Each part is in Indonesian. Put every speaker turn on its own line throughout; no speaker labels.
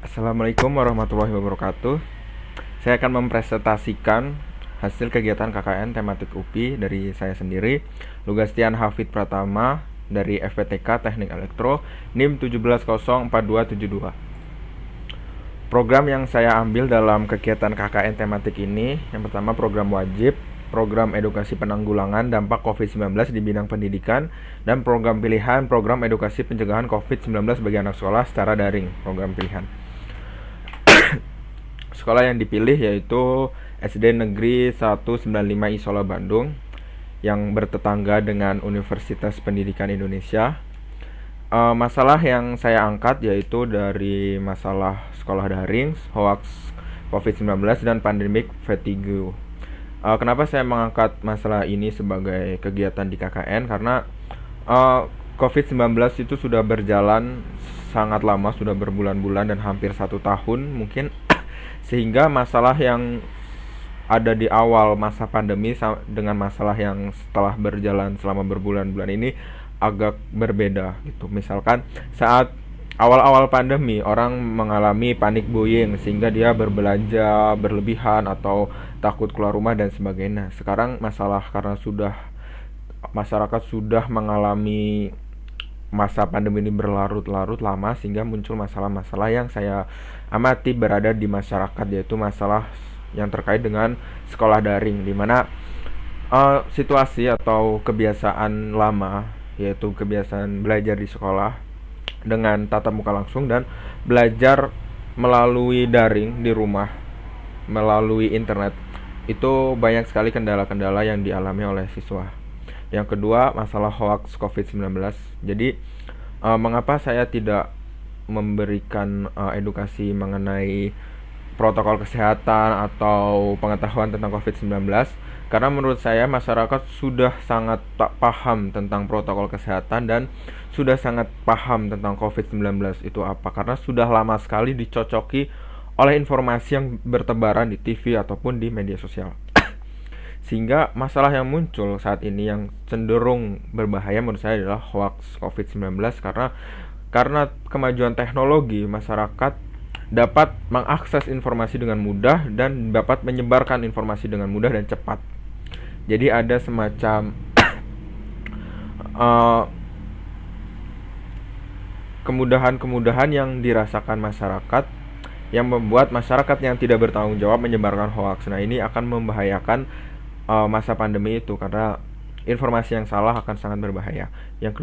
Assalamualaikum warahmatullahi wabarakatuh. Saya akan mempresentasikan hasil kegiatan KKN tematik UPI dari saya sendiri, Lugastian Hafid Pratama dari FPTK Teknik Elektro, NIM 17042272. Program yang saya ambil dalam kegiatan KKN tematik ini, yang pertama program wajib, program edukasi penanggulangan dampak COVID-19 di bidang pendidikan, dan program pilihan program edukasi pencegahan COVID-19 bagi anak sekolah secara daring, program pilihan. Sekolah yang dipilih yaitu SD Negeri 195 Isola Bandung yang bertetangga dengan Universitas Pendidikan Indonesia. Masalah yang saya angkat yaitu dari masalah sekolah daring, hoax COVID-19 dan pandemic fatigue. Kenapa saya mengangkat masalah ini sebagai kegiatan di KKN? Karena COVID-19 itu sudah berjalan sangat lama, sudah berbulan-bulan dan hampir 1 tahun mungkin, sehingga masalah yang ada di awal masa pandemi dengan masalah yang setelah berjalan selama berbulan-bulan ini agak berbeda gitu. Misalkan saat awal-awal pandemi orang mengalami panik buying sehingga dia berbelanja berlebihan atau takut keluar rumah dan sebagainya. Sekarang masalah karena masyarakat sudah mengalami masa pandemi ini berlarut-larut lama sehingga muncul masalah-masalah yang saya amati berada di masyarakat, yaitu masalah yang terkait dengan sekolah daring, di mana situasi atau kebiasaan lama yaitu kebiasaan belajar di sekolah dengan tatap muka langsung dan belajar melalui daring di rumah melalui internet, itu banyak sekali kendala-kendala yang dialami oleh siswa. Yang kedua, masalah hoax COVID-19. Jadi, mengapa saya tidak memberikan edukasi mengenai protokol kesehatan atau pengetahuan tentang COVID-19? Karena menurut saya masyarakat sudah sangat tak paham tentang protokol kesehatan dan sudah sangat paham tentang COVID-19 itu apa. Karena sudah lama sekali dicocoki oleh informasi yang bertebaran di TV ataupun di media sosial. Sehingga masalah yang muncul saat ini yang cenderung berbahaya menurut saya adalah hoax COVID-19, karena kemajuan teknologi, masyarakat dapat mengakses informasi dengan mudah dan dapat menyebarkan informasi dengan mudah dan cepat. Jadi ada semacam kemudahan-kemudahan yang dirasakan masyarakat yang membuat masyarakat yang tidak bertanggung jawab menyebarkan hoax. Nah, ini akan membahayakan masa pandemi itu karena informasi yang salah akan sangat berbahaya. Yang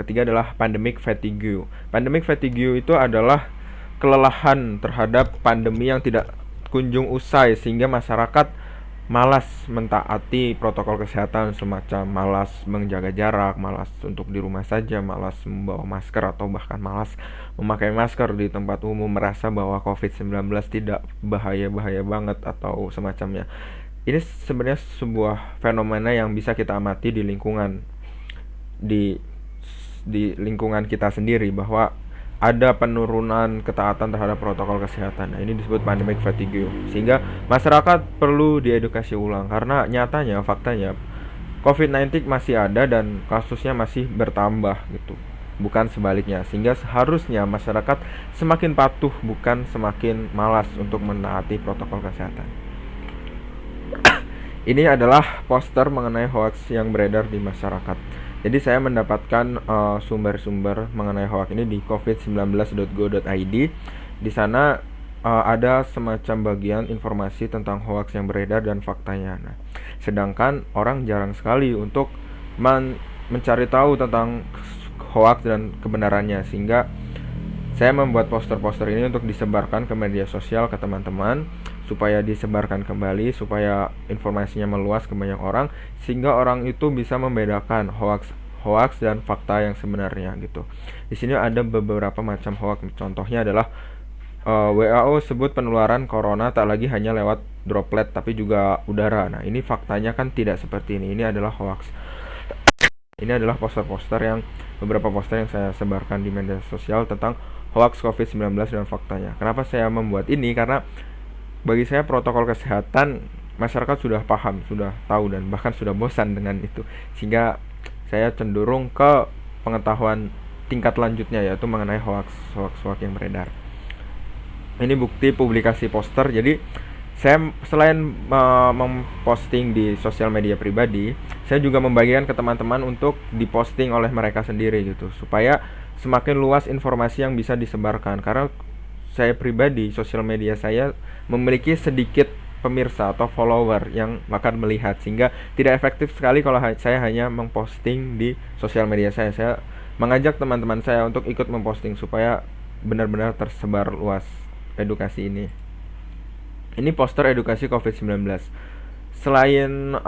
ketiga adalah pandemic fatigue. Pandemic fatigue itu adalah kelelahan terhadap pandemi yang tidak kunjung usai sehingga masyarakat malas mentaati protokol kesehatan, semacam malas menjaga jarak, malas untuk di rumah saja, malas membawa masker atau bahkan malas memakai masker di tempat umum, merasa bahwa COVID-19 tidak bahaya-bahaya banget atau semacamnya. Ini sebenarnya sebuah fenomena yang bisa kita amati di lingkungan di lingkungan kita sendiri, bahwa ada penurunan ketaatan terhadap protokol kesehatan. Nah, ini disebut pandemic fatigue. Sehingga masyarakat perlu diedukasi ulang karena nyatanya, faktanya COVID-19 masih ada dan kasusnya masih bertambah gitu. Bukan sebaliknya. Sehingga seharusnya masyarakat semakin patuh bukan semakin malas untuk menaati protokol kesehatan. Ini adalah poster mengenai hoax yang beredar di masyarakat. Jadi saya mendapatkan sumber-sumber mengenai hoax ini di covid19.go.id. Di sana ada semacam bagian informasi tentang hoax yang beredar dan faktanya. Nah, sedangkan orang jarang sekali untuk mencari tahu tentang hoax dan kebenarannya, sehingga saya membuat poster-poster ini untuk disebarkan ke media sosial ke teman-teman supaya disebarkan kembali, supaya informasinya meluas ke banyak orang, sehingga orang itu bisa membedakan hoax dan fakta yang sebenarnya gitu. Di sini ada beberapa macam hoax. Contohnya adalah WHO sebut penularan corona tak lagi hanya lewat droplet tapi juga udara. Nah, ini faktanya kan tidak seperti ini. Ini adalah hoax. Ini adalah beberapa poster yang saya sebarkan di media sosial tentang hoax COVID-19 dan faktanya. Kenapa saya membuat ini? Karena bagi saya protokol kesehatan masyarakat sudah paham, sudah tahu dan bahkan sudah bosan dengan itu. Sehingga saya cenderung ke pengetahuan tingkat lanjutnya, yaitu mengenai hoax yang beredar. Ini bukti publikasi poster. Jadi saya selain memposting di sosial media pribadi, saya juga membagikan ke teman-teman untuk diposting oleh mereka sendiri gitu, supaya semakin luas informasi yang bisa disebarkan. Karena saya pribadi, sosial media saya memiliki sedikit pemirsa atau follower yang akan melihat, sehingga tidak efektif sekali kalau saya hanya memposting di sosial media saya. Saya mengajak teman-teman saya untuk ikut memposting supaya benar-benar tersebar luas edukasi ini. Ini poster edukasi COVID-19. Selain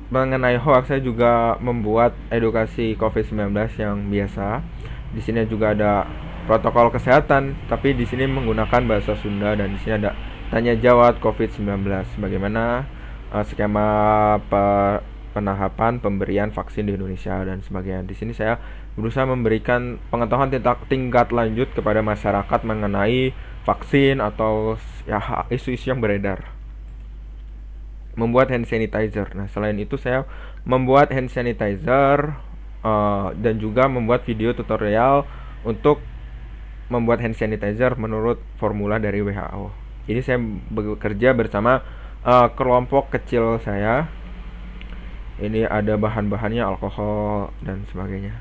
mengenai hoax, saya juga membuat edukasi COVID-19 yang biasa. Di sini juga ada protokol kesehatan, tapi di sini menggunakan bahasa Sunda, dan di sini ada tanya jawab COVID-19. Bagaimana skema penahapan pemberian vaksin di Indonesia dan sebagainya. Di sini saya berusaha memberikan pengetahuan tingkat lanjut kepada masyarakat mengenai vaksin atau ya isu-isu yang beredar. Membuat hand sanitizer. Nah, selain itu saya membuat hand sanitizer dan juga membuat video tutorial untuk membuat hand sanitizer menurut formula dari WHO. Ini saya bekerja bersama kelompok kecil saya. Ini ada bahan-bahannya, alkohol dan sebagainya.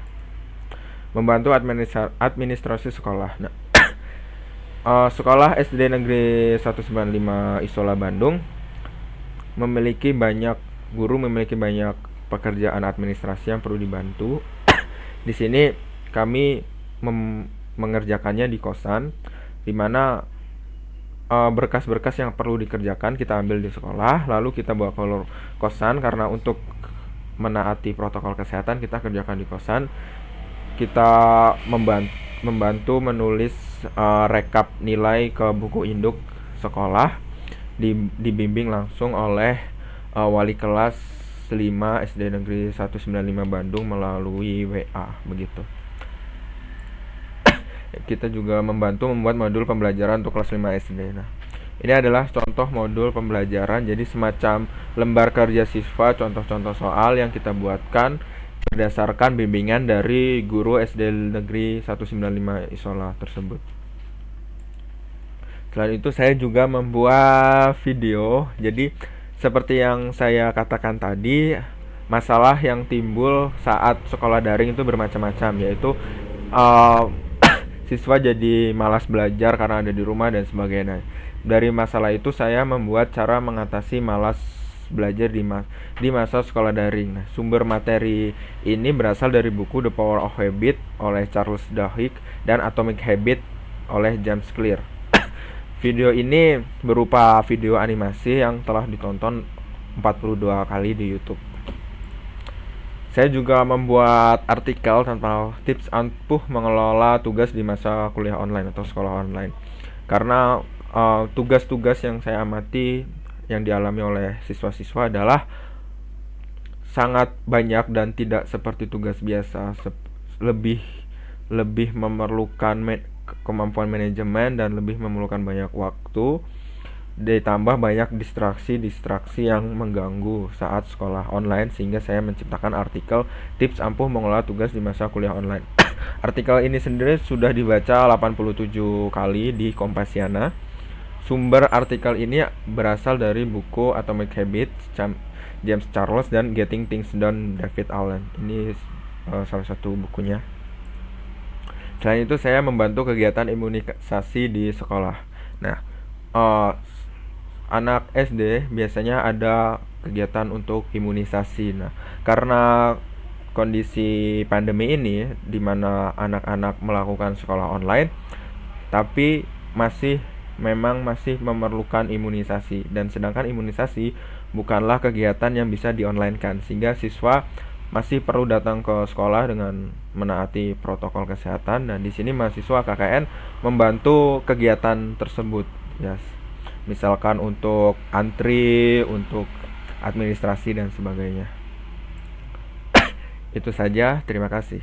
Membantu administrasi sekolah. Nah, sekolah SD Negeri 195 Isola Bandung memiliki banyak guru, memiliki banyak pekerjaan administrasi yang perlu dibantu. Di sini kami mengerjakannya di kosan, di mana berkas-berkas yang perlu dikerjakan kita ambil di sekolah, lalu kita bawa ke kosan. Karena untuk menaati protokol kesehatan kita kerjakan di kosan. Kita membantu menulis rekap nilai ke buku induk sekolah, dibimbing langsung oleh wali kelas 5 SD Negeri 195 Bandung melalui WA begitu. Kita juga membantu membuat modul pembelajaran untuk kelas 5 SD. Nah, ini adalah contoh modul pembelajaran, jadi semacam lembar kerja siswa, contoh-contoh soal yang kita buatkan berdasarkan bimbingan dari guru SD Negeri 195 Isola tersebut. Selain itu saya juga membuat video. Jadi seperti yang saya katakan tadi, masalah yang timbul saat sekolah daring itu bermacam-macam, yaitu siswa jadi malas belajar karena ada di rumah dan sebagainya. Dari masalah itu saya membuat cara mengatasi malas belajar di masa sekolah daring. Nah, sumber materi ini berasal dari buku The Power of Habit oleh Charles Duhigg dan Atomic Habit oleh James Clear. Video ini berupa video animasi yang telah ditonton 42 kali di YouTube. Saya juga membuat artikel tentang tips ampuh mengelola tugas di masa kuliah online atau sekolah online. Karena tugas-tugas yang saya amati yang dialami oleh siswa-siswa adalah sangat banyak dan tidak seperti tugas biasa, lebih memerlukan kemampuan manajemen dan lebih memerlukan banyak waktu, ditambah banyak distraksi yang mengganggu saat sekolah online, sehingga saya menciptakan artikel tips ampuh mengelola tugas di masa kuliah online. Artikel ini sendiri sudah dibaca 87 kali di Kompasiana. Sumber artikel ini berasal dari buku Atomic Habits James Charles dan Getting Things Done David Allen. Ini salah satu bukunya. Selain itu saya membantu kegiatan imunisasi di sekolah. Nah, anak SD biasanya ada kegiatan untuk imunisasi. Nah, karena kondisi pandemi ini di mana anak-anak melakukan sekolah online, tapi memang masih memerlukan imunisasi, dan sedangkan imunisasi bukanlah kegiatan yang bisa di-online-kan, sehingga siswa masih perlu datang ke sekolah dengan menaati protokol kesehatan. Dan di sini mahasiswa KKN membantu kegiatan tersebut. Yes. Misalkan untuk antri, untuk administrasi dan sebagainya. Itu saja, terima kasih.